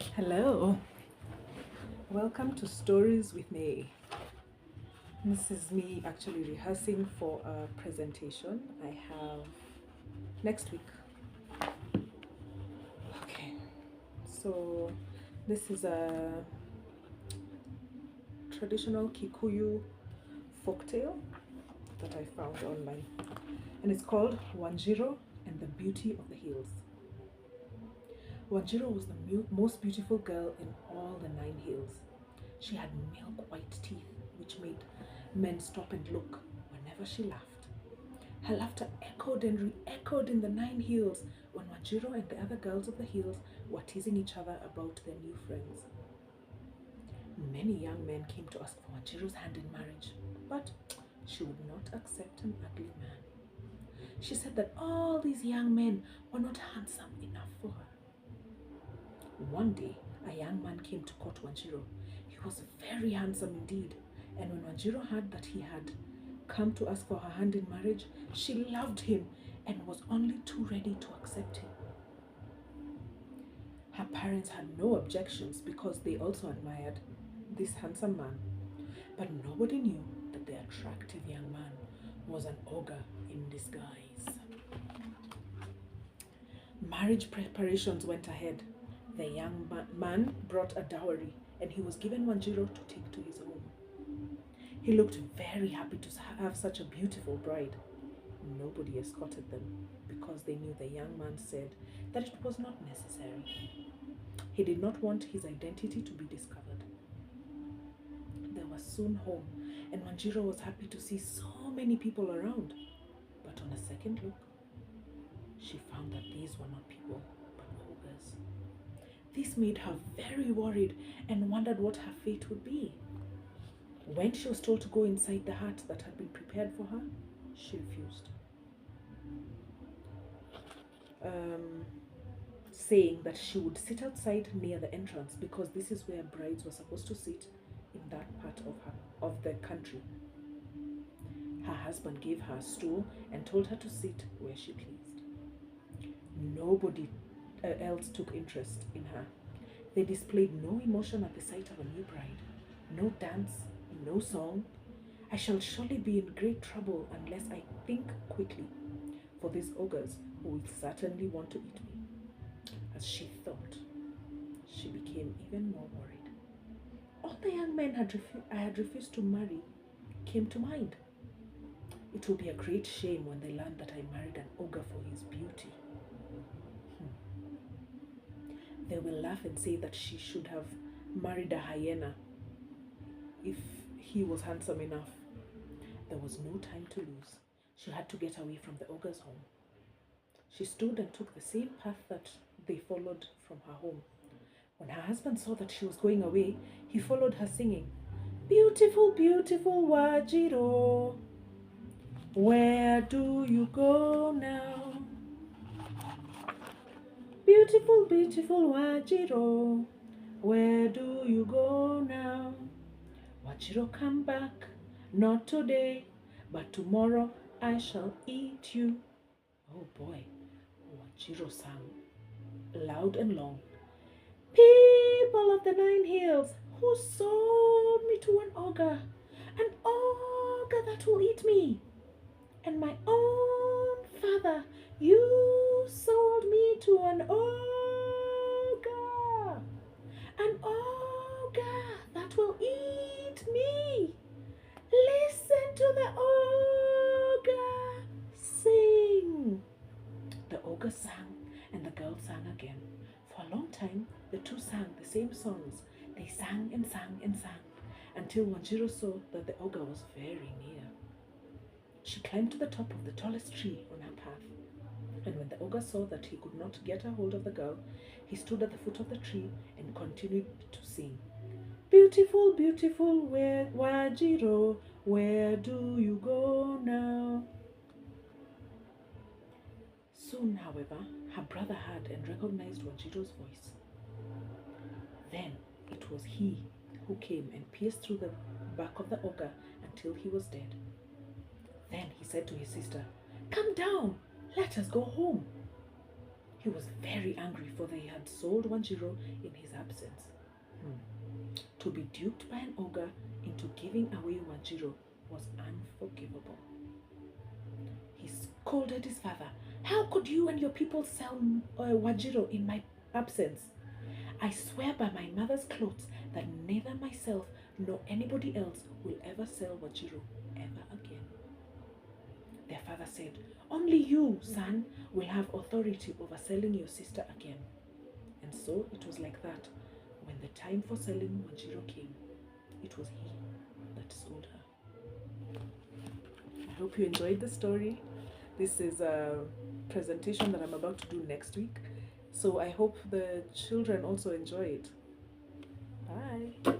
Hello, welcome to Stories with May. This is me actually rehearsing for a presentation I have next week. Okay, so this is a traditional Kikuyu folktale that I found online, and it's called Wanjiru and the Beauty of the Hills. Wanjiru was the most beautiful girl in all the 9 hills. She had milk white teeth, which made men stop and look whenever she laughed. Her laughter echoed and re-echoed in the 9 hills when Wanjiru and the other girls of the hills were teasing each other about their new friends. Many young men came to ask for Wanjiru's hand in marriage, but she would not accept an ugly man. She said that all these young men were not handsome enough for her. One day, a young man came to court Wanjiru. He was very handsome indeed, and when Wanjiru heard that he had come to ask for her hand in marriage, she loved him and was only too ready to accept him. Her parents had no objections because they also admired this handsome man, but nobody knew that the attractive young man was an ogre in disguise. Marriage preparations went ahead. The young man brought a dowry and he was given Wanjiru to take to his home. He looked very happy to have such a beautiful bride. Nobody escorted them because they knew the young man said that it was not necessary. He did not want his identity to be discovered. They were soon home and Wanjiru was happy to see so many people around. But on a second look, she found that these were not people but ogres. This made her very worried and wondered what her fate would be. When she was told to go inside the hut that had been prepared for her, she refused, saying that she would sit outside near the entrance because this is where brides were supposed to sit in that part of the country. Her husband gave her a stool and told her to sit where she pleased. Nobody else took interest in her. They displayed no emotion at the sight of a new bride. No dance, no song. I shall surely be in great trouble unless I think quickly, for these ogres will certainly want to eat me. As she thought, she became even more worried. All the young men I had refused to marry came to mind. It will be a great shame when they learn that I married an ogre for his beauty. They will laugh and say that she should have married a hyena if he was handsome enough. There was no time to lose. She had to get away from the ogre's home. She stood and took the same path that they followed from her home. When her husband saw that she was going away, he followed her singing, "Beautiful, beautiful Wanjiru, where do you go now? Beautiful, beautiful Wanjiru, where do you go now? Wanjiru, come back, not today, but tomorrow I shall eat you." Oh boy, Wanjiru sang loud and long. "People of the 9 hills, who sold me to an ogre that will eat me? And my own father, you sold me to an ogre that will eat me. Listen to the ogre sing." The ogre sang and the girl sang again. For a long time, the two sang the same songs. They sang and sang and sang until Wanjiru saw that the ogre was very near. She climbed to the top of the tallest tree on her path. And when the ogre saw that he could not get a hold of the girl, he stood at the foot of the tree and continued to sing, "Beautiful, beautiful Wanjiru, where do you go now?" Soon, however, her brother heard and recognized Wanjiru's voice. Then it was he who came and pierced through the back of the ogre until he was dead. Then he said to his sister, "Come down, let us go home." He was very angry, for they had sold Wanjiru in his absence. To be duped by an ogre into giving away Wanjiru was unforgivable. He scolded his father. How could you and your people sell Wanjiru in my absence? I swear by my mother's clothes that neither myself nor anybody else will ever sell Wanjiru ever again. Their father said, only you, son, will have authority over selling your sister again. And so it was like that. When the time for selling Wanjiru came, it was he that sold her. I hope you enjoyed the story. This is a presentation that I'm about to do next week. So I hope the children also enjoy it. Bye.